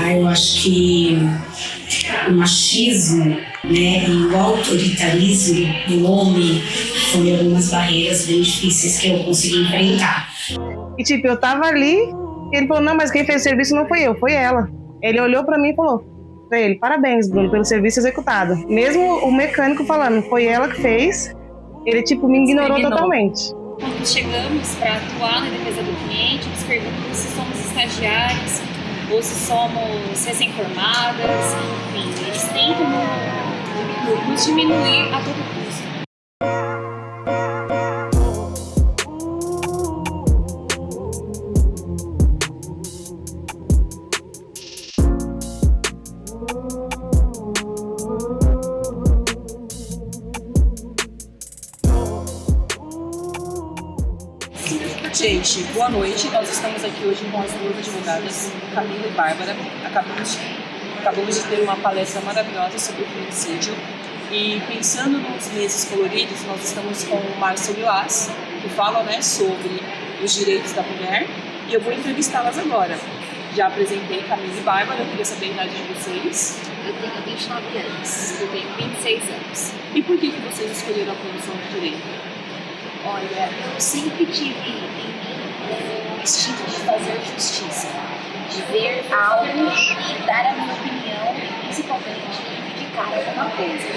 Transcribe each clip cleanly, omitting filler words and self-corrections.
Eu acho que o machismo, né, e o autoritarismo do homem foram algumas barreiras bem difíceis que eu consegui enfrentar. E tipo, eu tava ali, e ele falou, não, mas quem fez o serviço não foi eu, foi ela. Ele olhou pra mim e falou pra ele, parabéns, Bruno, pelo serviço executado. Mesmo o mecânico falando, foi ela que fez, ele tipo me ignorou totalmente. Quando chegamos para atuar na defesa do cliente, nos perguntam se somos estagiários ou se somos recém-formadas, enfim, eles tentam nos diminuir a todo custo. Gente, boa noite. Nós estamos aqui hoje com as duas advogadas, Camila e Bárbara. Acabamos de ter uma palestra maravilhosa sobre o feminicídio. E pensando nos meses coloridos, nós estamos com o Márcio Lilás, que fala, né, sobre os direitos da mulher. E eu vou entrevistá-las agora. Já apresentei Camila e Bárbara, eu queria saber a idade de vocês. Eu tenho 29 anos. Eu tenho 26 anos. E por que vocês escolheram a profissão de direito? Olha, eu sempre tive em mim o instinto de fazer justiça, de ver algo e dar a minha opinião e principalmente indicar alguma coisa.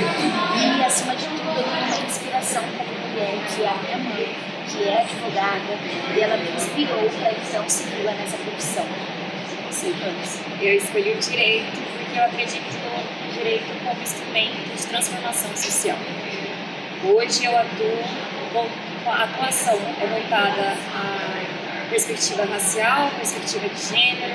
E acima de tudo, eu tenho uma inspiração como mulher, que é a minha mãe, que é advogada, e ela me inspirou para então segui-la nessa profissão. Eu escolhi o direito porque eu acredito no direito como instrumento de transformação social. Hoje eu a atuação é voltada à perspectiva racial, perspectiva de gênero,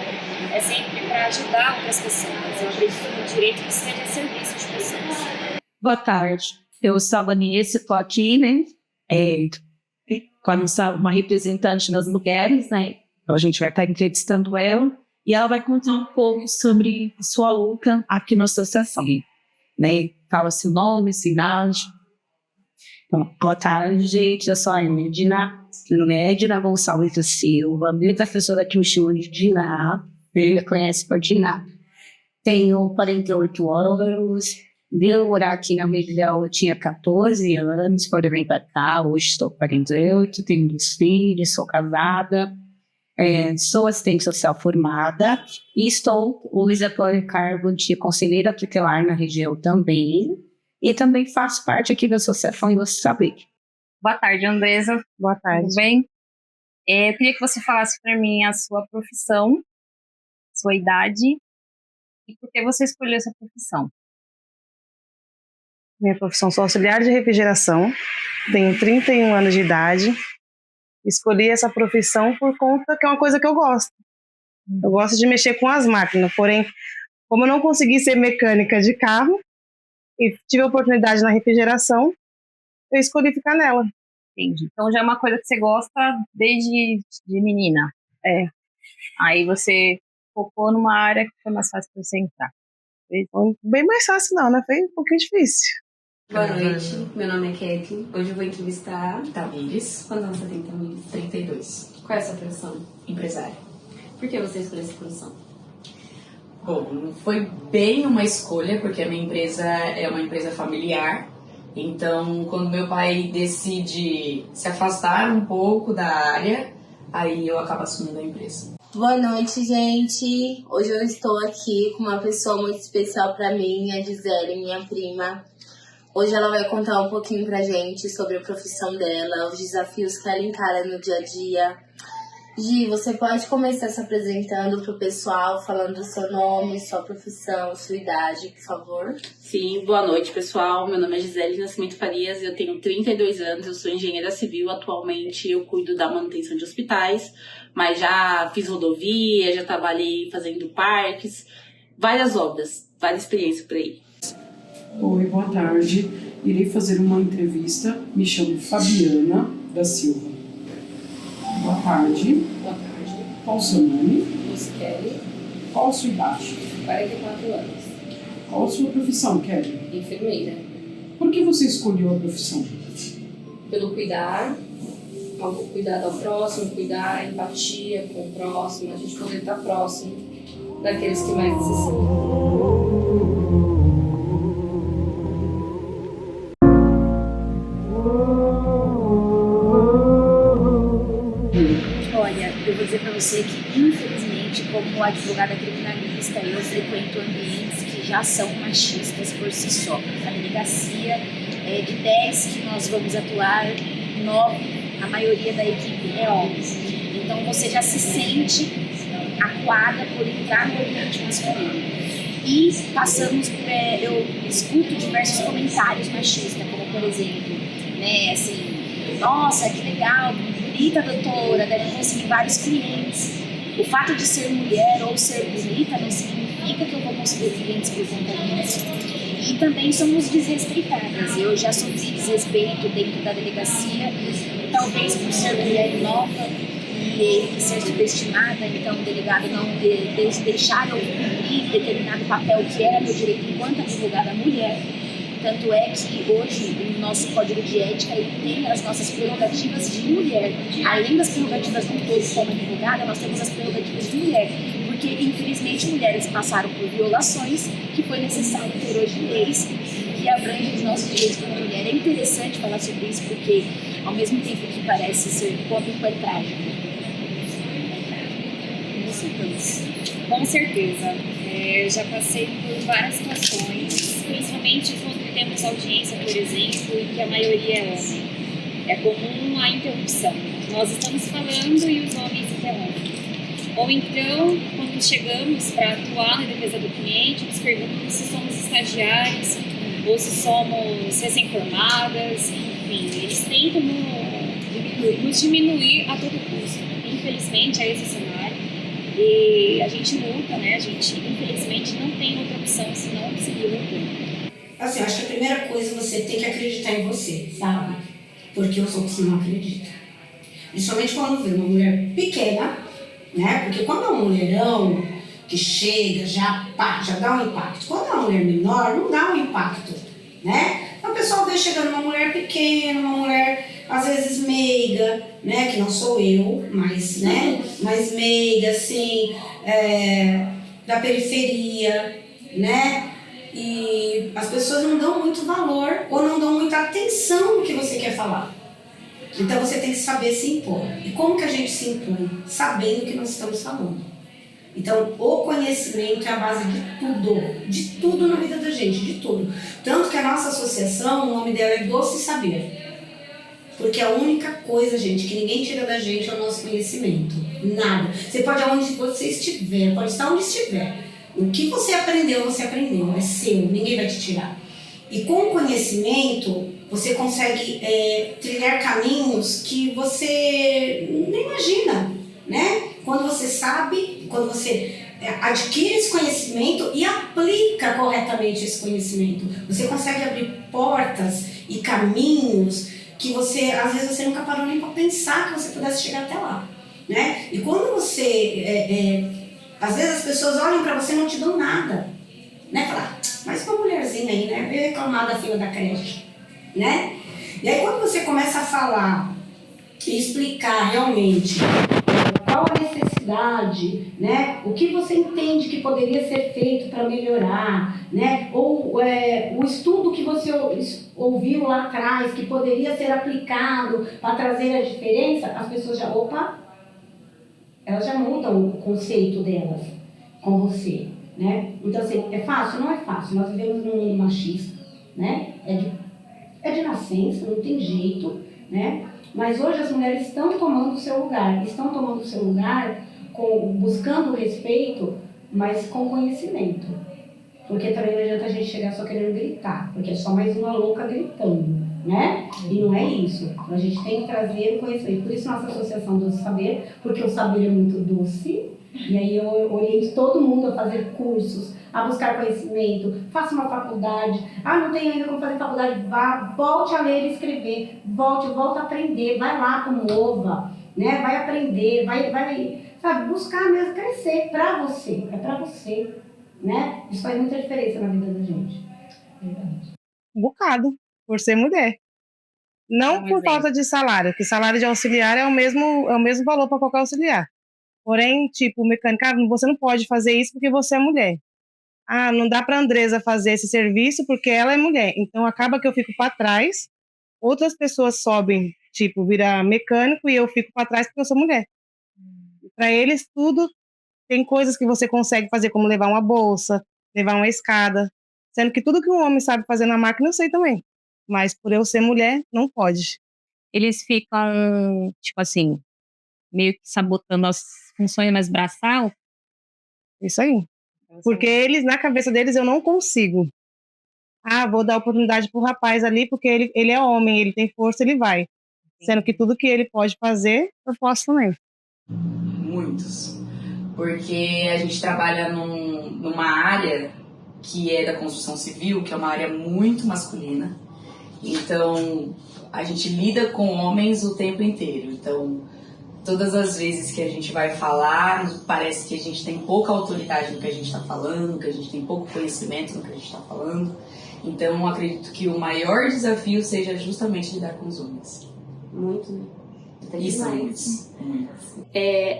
é sempre para ajudar outras pessoas. Eu acredito no direito que esteja a serviço de pessoas. Boa tarde, eu sou a Vanessa, estou aqui, né, como uma representante das mulheres, né, então a gente vai estar entrevistando ela e ela vai contar um pouco sobre sua luta aqui na associação, né, fala seu nome, sua idade. Boa tarde, gente. Eu sou a Edna Gonçalves da Silva, minha professora aqui me chama de Diná, me conhece por Diná. Tenho 48 anos, vim morar aqui na região, eu tinha 14 anos, quando eu vim para cá, hoje estou com 48, tenho 2 filhos, sou casada, sou assistente social formada e estou hoje atuando cargo de conselheira tutelar na região também. E também faço parte aqui da associação e você saber. Boa tarde, Andresa. Boa tarde. Tudo bem? Eu queria que você falasse para mim a sua profissão, sua idade e por que você escolheu essa profissão. Minha profissão, sou auxiliar de refrigeração, tenho 31 anos de idade. Escolhi essa profissão por conta que é uma coisa que eu gosto. Eu gosto de mexer com as máquinas, porém, como eu não consegui ser mecânica de carro, e tive a oportunidade na refrigeração, eu escolhi ficar nela. Entendi. Então já é uma coisa que você gosta desde de menina. É. Aí você focou numa área que foi mais fácil para você entrar. Bem mais fácil não, né? Foi um pouquinho difícil. Boa noite, meu nome é Kathleen. Hoje eu vou entrevistar Tamires. Quantos anos você tem, Tamires? 32. Qual é a sua profissão? Empresária. Por que você escolheu essa profissão? Bom, foi bem uma escolha, porque a minha empresa é uma empresa familiar. Então, quando meu pai decide se afastar um pouco da área, aí eu acabo assumindo a empresa. Boa noite, gente. Hoje eu estou aqui com uma pessoa muito especial para mim, a Gisele, minha prima. Hoje ela vai contar um pouquinho pra gente sobre a profissão dela, os desafios que ela encara no dia a dia. Gi, você pode começar se apresentando pro pessoal, falando do seu nome, sua profissão, sua idade, por favor. Sim, boa noite, pessoal. Meu nome é Gisele Nascimento Farias, eu tenho 32 anos, eu sou engenheira civil. Atualmente eu cuido da manutenção de hospitais, mas já fiz rodovia, já trabalhei fazendo parques, várias obras, várias experiências por aí. Oi, boa tarde. Irei fazer uma entrevista. Me chamo Fabiana da Silva. Boa tarde. Boa tarde. Qual o seu nome? Lucy Kelly. Qual a sua idade? 44 anos. Qual a sua profissão, Kelly? Enfermeira. Por que você escolheu a profissão? Pelo cuidado ao próximo, cuidar, empatia com o próximo, a gente poder estar próximo daqueles que mais necessitam. Olha, eu vou dizer para você que, infelizmente, como advogada criminalista, eu frequento ambientes que já são machistas por si só. A delegacia, de 10 que nós vamos atuar, 9, a maioria da equipe é homem. Então você já se sente acuada por entrar no ambiente masculino. E passamos, eu escuto diversos comentários machistas, como por exemplo, né, assim, nossa, que legal, bonita doutora, deve conseguir vários clientes. O fato de ser mulher ou ser bonita não significa que eu vou conseguir clientes por conta disso. E também somos desrespeitadas. Eu já sofri desrespeito dentro da delegacia, talvez por ser mulher nova e ser subestimada, então o delegado não deixar eu cumprir determinado papel que era meu direito enquanto advogada mulher. Tanto é que hoje o nosso código de ética ele tem as nossas prerrogativas de mulher. Além das prerrogativas do todo como advogada, nós temos as prerrogativas de mulher. Porque, infelizmente, mulheres passaram por violações que foi necessário ter hoje leis que abrangem os nossos direitos como mulher. É interessante falar sobre isso porque, ao mesmo tempo que parece ser cômico, é trágico. Com certeza. Eu já passei por várias situações, principalmente quando temos audiência, por exemplo, e que a maioria é homem. É comum a interrupção. Nós estamos falando e os homens interrompem. Ou então, quando chegamos para atuar na defesa do cliente, nos perguntam se somos estagiários ou se somos recém-formadas, enfim, eles tentam nos diminuir a todo custo. Infelizmente, é esse o cenário. E a gente luta, né? A gente, infelizmente, não tem outra opção senão seguir lutando. Assim, eu acho que a primeira coisa você tem que acreditar em você, sabe? Porque os outros não acreditam. Principalmente quando vê uma mulher pequena, né? Porque quando é um mulherão que chega, já dá um impacto. Quando é uma mulher menor, não dá um impacto, né? Então o pessoal vê chegando uma mulher pequena, uma mulher às vezes meiga, né? Que não sou eu, mas, né? Mas meiga, assim, da periferia, né? E as pessoas não dão muito valor ou não dão muita atenção no que você quer falar. Então você tem que saber se impor. E como que a gente se impõe? Sabendo o que nós estamos falando. Então o conhecimento é a base de tudo na vida da gente, de tudo. Tanto que a nossa associação, o nome dela é Doce Saber. Porque a única coisa, gente, que ninguém tira da gente é o nosso conhecimento. Nada. Você pode, aonde você estiver, pode estar onde estiver. O que você aprendeu, é seu, ninguém vai te tirar. E com o conhecimento, você consegue trilhar caminhos que você nem imagina, né? Quando você sabe, quando você adquire esse conhecimento e aplica corretamente esse conhecimento, você consegue abrir portas e caminhos que você, às vezes, você nunca parou nem para pensar que você pudesse chegar até lá, né? E quando você, às vezes as pessoas olham para você e não te dão nada, né? Falar, mas uma mulherzinha aí, né? Veio reclamar da fila da creche, né? E aí quando você começa a falar e explicar realmente qual a necessidade, né? O que você entende que poderia ser feito para melhorar, né? Ou o estudo que você ouviu lá atrás, que poderia ser aplicado para trazer a diferença, as pessoas já, elas já mudam o conceito delas com você, né? Então, assim, é fácil? Não é fácil. Nós vivemos num mundo machista, né? É de nascença, não tem jeito, né? Mas hoje as mulheres estão tomando o seu lugar, buscando respeito, mas com conhecimento. Porque também não adianta a gente chegar só querendo gritar, porque é só mais uma louca gritando, né? E não é isso. A gente tem que trazer o conhecimento. Por isso nossa associação Doce Saber, porque o saber é muito doce. E aí eu oriento todo mundo a fazer cursos, a buscar conhecimento, faça uma faculdade. Não tem ainda como fazer faculdade, volte a ler e escrever, volta a aprender, vai lá como ova, né? Vai aprender, vai, sabe, buscar mesmo crescer para você, é para você, né? Isso faz muita diferença na vida da gente. Um bocado, por ser mulher. Não por falta de salário, porque salário de auxiliar é o mesmo valor para qualquer auxiliar. Porém, tipo, o mecânico, você não pode fazer isso porque você é mulher. Não dá para a Andresa fazer esse serviço porque ela é mulher. Então, acaba que eu fico para trás, outras pessoas sobem, tipo, vira mecânico e eu fico para trás porque eu sou mulher. Para eles, tudo tem coisas que você consegue fazer, como levar uma bolsa, levar uma escada, sendo que tudo que um homem sabe fazer na máquina, eu sei também. Mas por eu ser mulher, não pode. Eles ficam, tipo assim, meio que sabotando as funções mais braçal? Isso aí. Porque eles, na cabeça deles, eu não consigo. Vou dar oportunidade pro rapaz ali, porque ele é homem, ele tem força, ele vai. Sendo que tudo que ele pode fazer, eu posso também. Muitos. Porque a gente trabalha numa área que é da construção civil, que é uma área muito masculina. Então, a gente lida com homens o tempo inteiro. Então, todas as vezes que a gente vai falar, parece que a gente tem pouca autoridade no que a gente está falando, que a gente tem pouco conhecimento no que a gente está falando. Então, eu acredito que o maior desafio seja justamente lidar com os homens. Muito, né? Isso,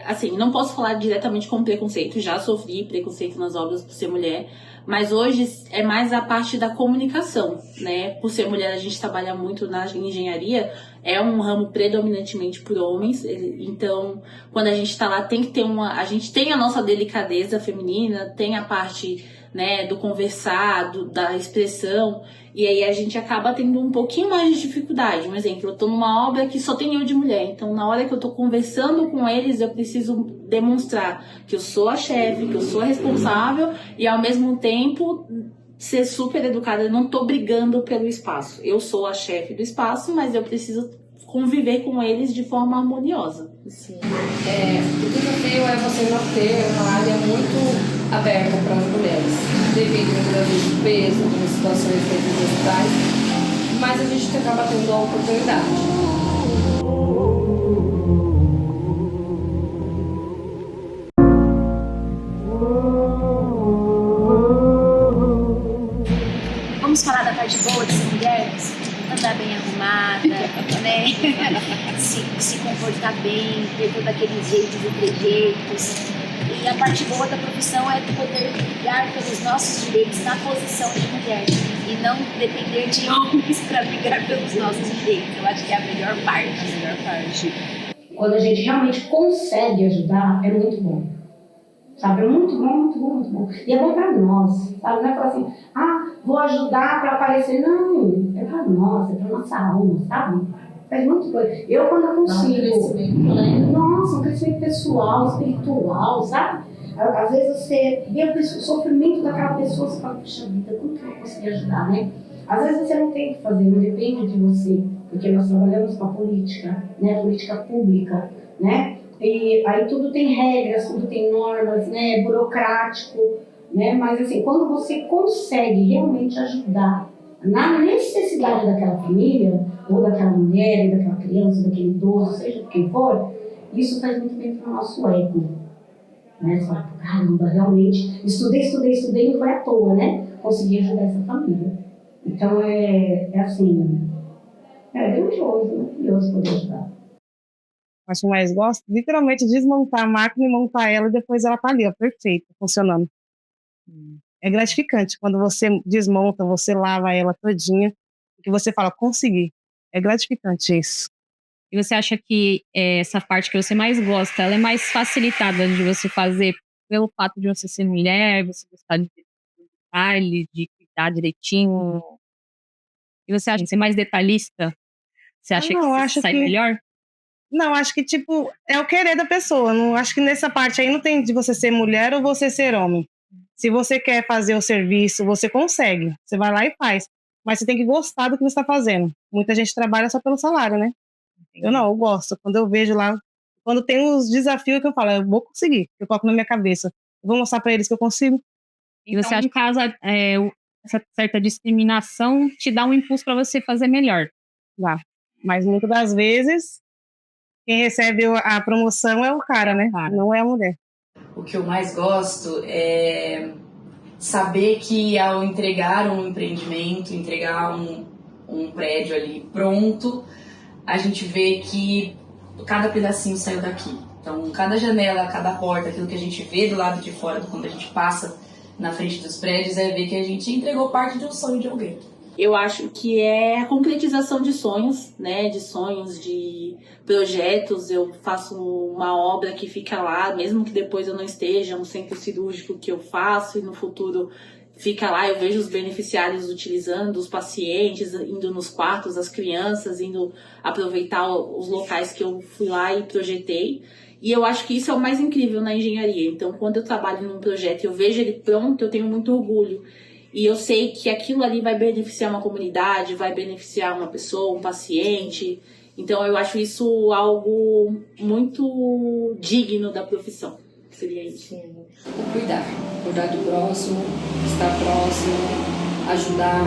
assim, não posso falar diretamente com preconceito, já sofri preconceito nas obras por ser mulher, mas hoje é mais a parte da comunicação, né? Por ser mulher, a gente trabalha muito na engenharia, é um ramo predominantemente por homens, então quando a gente está lá tem que ter a gente tem a nossa delicadeza feminina, tem a parte, né, do conversar, da expressão, e aí a gente acaba tendo um pouquinho mais de dificuldade. Um exemplo, eu tô numa obra que só tem eu de mulher, então na hora que eu tô conversando com eles, eu preciso demonstrar que eu sou a chefe, que eu sou a responsável, e ao mesmo tempo ser super educada. Eu não tô brigando pelo espaço, eu sou a chefe do espaço, mas eu preciso conviver com eles de forma harmoniosa. Sim. O desafio é você manter uma área muito aberta para as mulheres, devido muitas vezes ao peso, de situações necessidades, mas a gente acaba tendo a oportunidade. Vamos falar da parte boa de ser mulher? Andar bem arrumada, né? se comportar bem, ter todos aqueles jeitos e trejeitos. E a parte boa da profissão é poder brigar pelos nossos direitos na posição de mulher e não depender de homens para brigar pelos nossos direitos. Eu acho que é a melhor parte. Quando a gente realmente consegue ajudar, é muito bom. Sabe? É muito bom, muito bom, muito bom. E é bom para nós, sabe? Não é falar assim, vou ajudar para aparecer. Não, é para nós, é para nossa alma, sabe? Faz muito coisa. Eu, quando eu consigo... Nossa, um crescimento pessoal, espiritual, sabe? Às vezes você vê o sofrimento daquela pessoa, você fala, puxa vida, como que eu vou conseguir ajudar, né? Às vezes você não tem que fazer, não depende de você, porque nós trabalhamos com a política, né? Política pública, né? E aí tudo tem regras, tudo tem normas, né? É burocrático, né? Mas assim, quando você consegue realmente ajudar na necessidade daquela família, ou daquela mulher, ou daquela criança, daquele idoso, seja o que for, isso faz muito bem para o nosso ego. Né? Você fala, caramba, realmente, estudei, não foi à toa, né? Consegui ajudar essa família. Então é assim, é grandioso poder ajudar. Acho que mais gosto, literalmente, desmontar a máquina e montar ela e depois ela tá ali, ó, perfeita, funcionando. É gratificante quando você desmonta, você lava ela todinha e você fala, consegui. É gratificante isso. E você acha que essa parte que você mais gosta, ela é mais facilitada de você fazer pelo fato de você ser mulher, você gostar de detalhe, de cuidar direitinho? E você acha que ser mais detalhista? Você acha que você sai melhor? Não, acho que, tipo, é o querer da pessoa. Não, acho que nessa parte aí não tem de você ser mulher ou você ser homem. Se você quer fazer o serviço, você consegue. Você vai lá e faz. Mas você tem que gostar do que você está fazendo. Muita gente trabalha só pelo salário, né? Eu gosto. Quando eu vejo lá, quando tem os desafios que eu falo, eu vou conseguir. Eu coloco na minha cabeça. Eu vou mostrar para eles que eu consigo. E você acha que essa certa discriminação te dá um impulso para você fazer melhor? Dá. Mas muitas das vezes, quem recebe a promoção é o cara, né? Não é a mulher. O que eu mais gosto é saber que ao entregar um empreendimento, entregar um prédio ali pronto, a gente vê que cada pedacinho saiu daqui. Então, cada janela, cada porta, aquilo que a gente vê do lado de fora, quando a gente passa na frente dos prédios, é ver que a gente entregou parte de um sonho de alguém. Eu acho que é a concretização de sonhos, né? De sonhos, de projetos. Eu faço uma obra que fica lá, mesmo que depois eu não esteja, um centro cirúrgico que eu faço e no futuro fica lá, eu vejo os beneficiários utilizando, os pacientes indo nos quartos, as crianças indo aproveitar os locais que eu fui lá e projetei. E eu acho que isso é o mais incrível na engenharia. Então, quando eu trabalho num projeto e eu vejo ele pronto, eu tenho muito orgulho. E eu sei que aquilo ali vai beneficiar uma comunidade, vai beneficiar uma pessoa, um paciente. Então, eu acho isso algo muito digno da profissão. Seria isso. O cuidar do próximo, estar próximo, ajudar.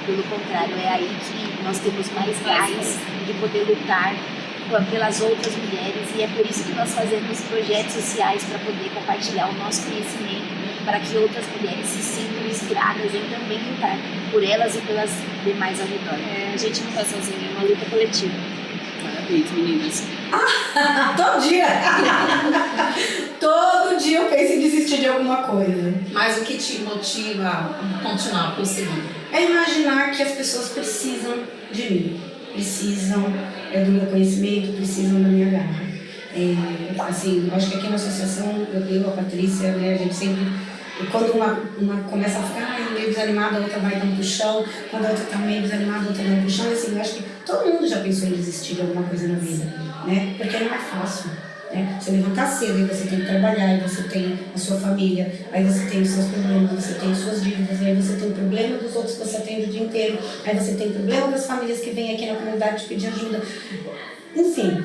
Pelo contrário, é aí que nós temos mais gás de poder lutar pelas outras mulheres, e é por isso que nós fazemos projetos sociais para poder compartilhar o nosso conhecimento, para que outras mulheres se sintam inspiradas em também lutar por elas e pelas demais ao redor. A gente não está sozinha, é uma luta coletiva. Parabéns, meninas. Todo dia! Todo dia eu penso em desistir de alguma coisa. Mas o que te motiva a continuar, prosseguir? É imaginar que as pessoas precisam de mim. Precisam do meu conhecimento, precisam da minha garra. Assim, eu acho que aqui na associação, eu a Patrícia, né, a gente sempre... Quando uma começa a ficar meio desanimada, a outra vai dando pro chão. Quando a outra tá meio desanimada, a outra vai pro chão. Assim, eu acho que todo mundo já pensou em desistir de alguma coisa na vida, né? Porque não é fácil, né? Você levantar cedo e você tem que trabalhar, e você tem a sua família, aí você tem os seus problemas, você tem as suas dívidas, aí você tem o problema dos outros que você atende o dia inteiro, aí você tem o problema das famílias que vêm aqui na comunidade te pedir ajuda. Enfim,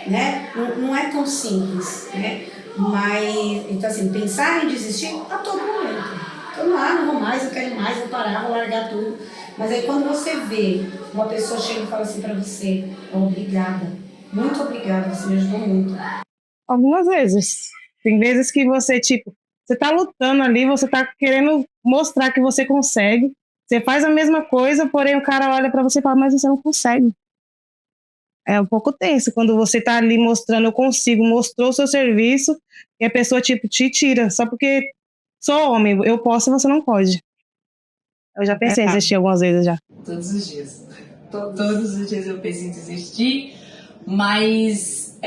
né? Não é tão simples, né? Mas, então assim, pensar em desistir a todo momento. Então, não vou mais, eu quero mais, vou parar, vou largar tudo. Mas aí quando você vê uma pessoa chega e fala assim pra você, obrigada, muito obrigada, você me ajudou muito. Algumas vezes. Tem vezes que você, você tá lutando ali, você tá querendo mostrar que você consegue. Você faz a mesma coisa, porém o cara olha pra você e fala, mas você não consegue. É um pouco tenso quando você tá ali mostrando, eu consigo, mostrou o seu serviço, e a pessoa, te tira, só porque sou homem, eu posso e você não pode. Eu já pensei em desistir algumas vezes já. Todos os dias. Todos os dias eu penso em desistir, mas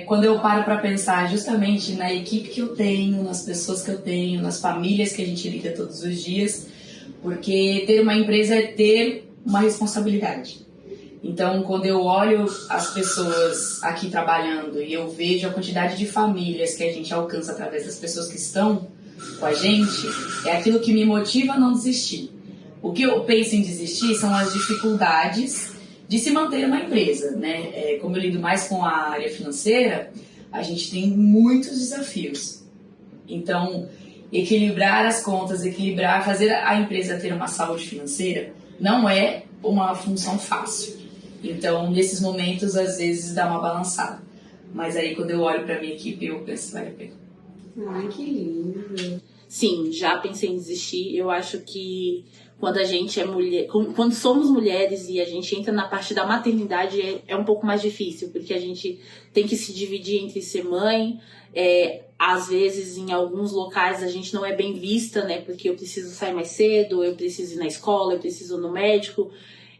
quando eu paro para pensar justamente na equipe que eu tenho, nas pessoas que eu tenho, nas famílias que a gente lida todos os dias, porque ter uma empresa é ter uma responsabilidade. Então, quando eu olho as pessoas aqui trabalhando e eu vejo a quantidade de famílias que a gente alcança através das pessoas que estão com a gente, é aquilo que me motiva a não desistir. O que eu penso em desistir são as dificuldades de se manter uma empresa, né? Como eu lido mais com a área financeira, a gente tem muitos desafios. Então, equilibrar as contas, fazer a empresa ter uma saúde financeira não é uma função fácil. Então, nesses momentos, às vezes, dá uma balançada. Mas aí, quando eu olho para minha equipe, eu penso, vale a pena. Ai, que lindo. Sim, já pensei em desistir. Eu acho que quando a gente é mulher, quando somos mulheres e a gente entra na parte da maternidade, é um pouco mais difícil, porque a gente tem que se dividir entre ser mãe. Às vezes, em alguns locais, a gente não é bem vista, né? Porque eu preciso sair mais cedo, eu preciso ir na escola, eu preciso ir no médico.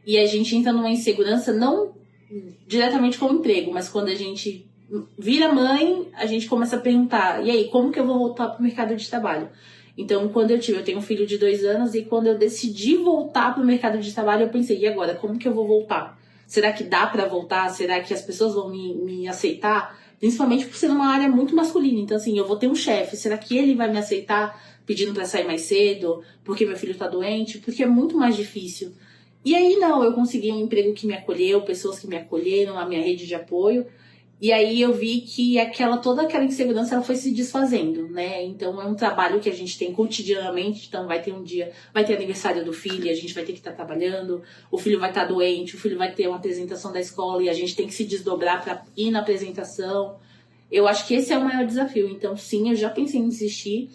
E a gente entra numa insegurança, não diretamente com o emprego, mas quando a gente vira mãe, a gente começa a perguntar, e aí, como que eu vou voltar para o mercado de trabalho? Então, eu tenho um filho de 2 anos, e quando eu decidi voltar para o mercado de trabalho, eu pensei, e agora, como que eu vou voltar? Será que dá para voltar? Será que as pessoas vão me aceitar? Principalmente por ser uma área muito masculina. Então, assim, eu vou ter um chefe, será que ele vai me aceitar pedindo para sair mais cedo? Porque meu filho tá doente? Porque é muito mais difícil. E aí, não, eu consegui um emprego que me acolheu, pessoas que me acolheram, a minha rede de apoio. E aí eu vi que toda aquela insegurança ela foi se desfazendo, né? Então é um trabalho que a gente tem cotidianamente. Então vai ter um dia, vai ter aniversário do filho, a gente vai ter que estar trabalhando, o filho vai estar doente, o filho vai ter uma apresentação da escola e a gente tem que se desdobrar para ir na apresentação. Eu acho que esse é o maior desafio. Então, sim, eu já pensei em desistir,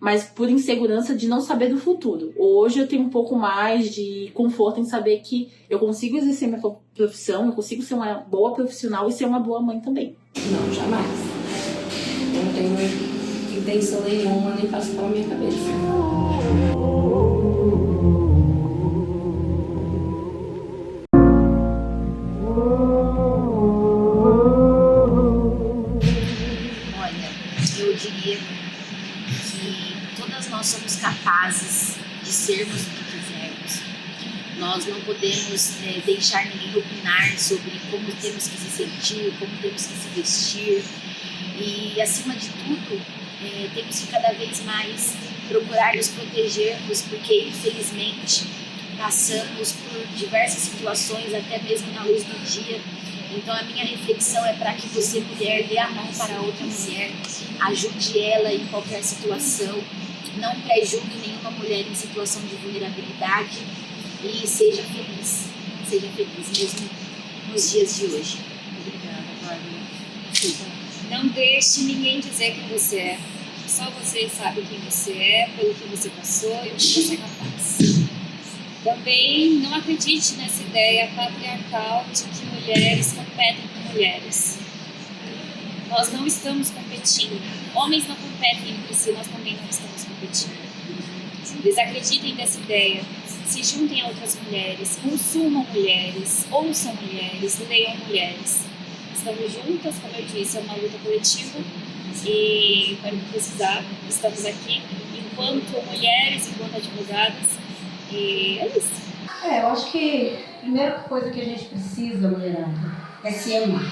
mas por insegurança de não saber do futuro. Hoje eu tenho um pouco mais de conforto em saber que eu consigo exercer minha profissão, eu consigo ser uma boa profissional e ser uma boa mãe também. Não, jamais. Eu não tenho intenção nenhuma, nem passa pela minha cabeça. Eu diria que todas nós somos capazes de sermos o que quisermos. Nós não podemos deixar ninguém opinar sobre como temos que se sentir, como temos que se vestir. E, acima de tudo, temos que cada vez mais procurar nos protegermos, porque, infelizmente, passamos por diversas situações, até mesmo na luz do dia. Então, a minha reflexão é para que você, mulher, dê a mão para outra mulher, ajude ela em qualquer situação, não pré-julgue nenhuma mulher em situação de vulnerabilidade e seja feliz mesmo nos dias de hoje. Obrigada, Bárbara. Não deixe ninguém dizer quem você é. Só você sabe quem você é, pelo que você passou e o que você é capaz. Também não acredite nessa ideia patriarcal de que mulheres competem com mulheres. Nós não estamos competindo. Homens não competem entre si, nós também não estamos competindo. Desacreditem dessa ideia. Se juntem a outras mulheres, consumam mulheres, ouçam mulheres, leiam mulheres. Estamos juntas, como eu disse, é uma luta coletiva e, para não precisar, estamos aqui enquanto mulheres, enquanto advogadas. E é isso. Eu acho que a primeira coisa que a gente precisa, mulherada, é se amar,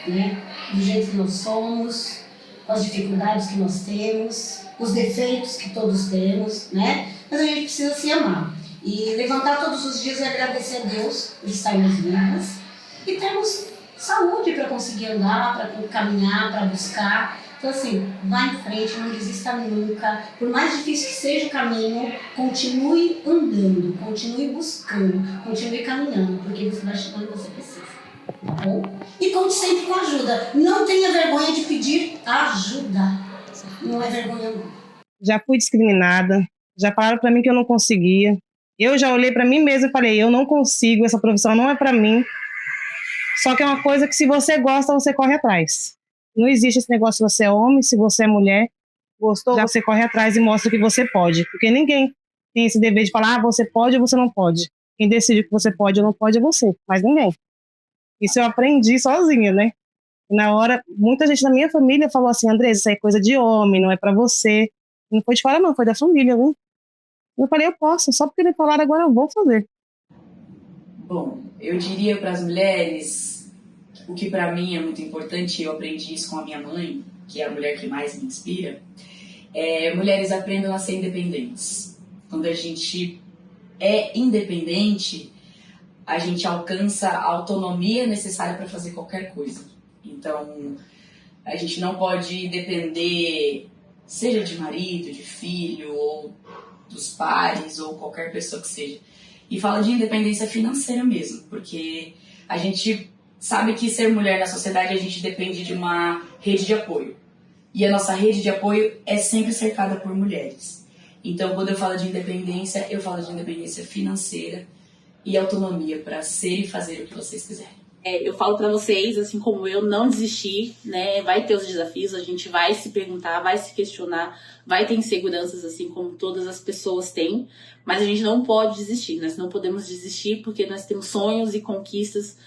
né? Do jeito que nós somos, com as dificuldades que nós temos, os defeitos que todos temos, né? Mas a gente precisa se amar. E levantar todos os dias e agradecer a Deus por estarmos vivas e termos saúde para conseguir andar, para caminhar, para buscar. Então, assim, vá em frente, não desista nunca. Por mais difícil que seja o caminho, continue andando, continue buscando, continue caminhando, porque você vai chegando onde você precisa, tá bom? E conte sempre com ajuda. Não tenha vergonha de pedir ajuda. Não é vergonha, não. Já fui discriminada, já falaram para mim que eu não conseguia. Eu já olhei para mim mesma e falei, eu não consigo, essa profissão não é para mim. Só que é uma coisa que se você gosta, você corre atrás. Não existe esse negócio se você é homem, se você é mulher, gostou, já você corre atrás e mostra que você pode. Porque ninguém tem esse dever de falar, você pode ou você não pode. Quem decide que você pode ou não pode é você, mas ninguém. Isso eu aprendi sozinha, né? E na hora, muita gente da minha família falou assim, Andressa, isso aí é coisa de homem, não é pra você. Não foi de fora não, foi da família, viu? Eu falei, eu posso, só porque ele falaram agora eu vou fazer. Bom, eu diria para as mulheres, o que para mim é muito importante, eu aprendi isso com a minha mãe, que é a mulher que mais me inspira, mulheres aprendam a ser independentes. Quando a gente é independente, a gente alcança a autonomia necessária para fazer qualquer coisa. Então, a gente não pode depender, seja de marido, de filho, ou dos pais, ou qualquer pessoa que seja. E fala de independência financeira mesmo, porque a gente sabe que ser mulher na sociedade, a gente depende de uma rede de apoio. E a nossa rede de apoio é sempre cercada por mulheres. Então, quando eu falo de independência, eu falo de independência financeira e autonomia para ser e fazer o que vocês quiserem. Eu falo para vocês, assim como eu, não desistir, né? Vai ter os desafios, a gente vai se perguntar, vai se questionar, vai ter inseguranças, assim como todas as pessoas têm, mas a gente não pode desistir, nós não podemos desistir porque nós temos sonhos e conquistas,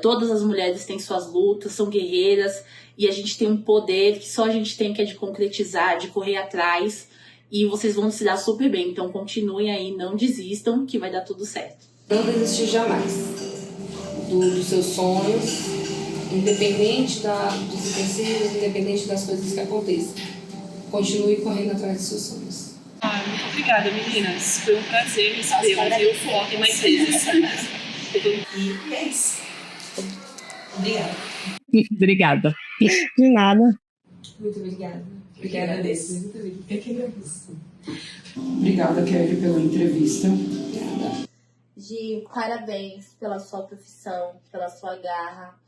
todas as mulheres têm suas lutas, são guerreiras, e a gente tem um poder que só a gente tem, que é de concretizar, de correr atrás, e vocês vão se dar super bem, então continuem aí, não desistam, que vai dar tudo certo. Não desistir jamais dos seus sonhos, independente dos utensílios, independente das coisas que aconteçam. Continue correndo atrás dos seus sonhos. Muito obrigada, meninas. Foi um prazer recebê-las. Eu volto mais vezes. E é isso. Obrigada. Obrigada. De nada. Muito obrigada. Eu que agradeço. Eu que agradeço. Obrigada, Kelly, pela entrevista. Obrigada. Gi, parabéns pela sua profissão, pela sua garra.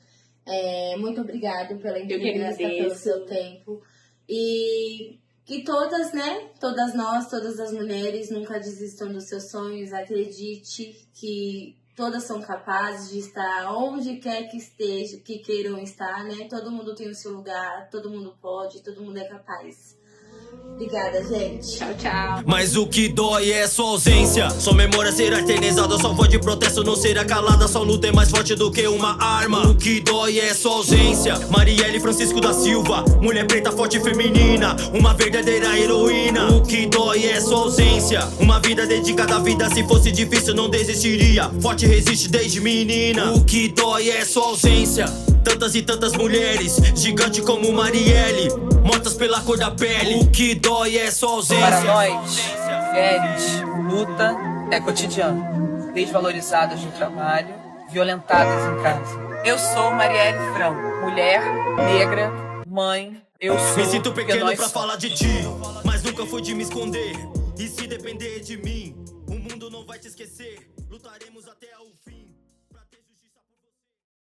Muito obrigado pela que entrevista, pelo agradeço. seu tempo. E que todas, né? Todas nós, todas as mulheres nunca desistam dos seus sonhos. Acredite que todas são capazes de estar onde quer que esteja, que queiram estar, né? Todo mundo tem o seu lugar, todo mundo pode, todo mundo é capaz. Obrigada, gente. Tchau, tchau. Mas o que dói é sua ausência. Sua memória será eternizada, sua voz de protesto não será calada. Sua luta é mais forte do que uma arma. O que dói é sua ausência. Marielle Francisco da Silva, mulher preta, forte e feminina, uma verdadeira heroína. O que dói é sua ausência. Uma vida dedicada à vida, se fosse difícil não desistiria. Forte resiste desde menina. O que dói é sua ausência. Tantas e tantas mulheres, gigante como Marielle, mortas pela cor da pele. O que dói é sua ausência. Para nós, mulheres, luta é cotidiano. Desvalorizadas no trabalho, violentadas em casa. Eu sou Marielle Franco, mulher, negra, mãe. Eu sou. Me sinto pequeno pra falar de ti, mas nunca fui de me esconder. E se depender de mim, o mundo não vai te esquecer. Lutaremos até o fim.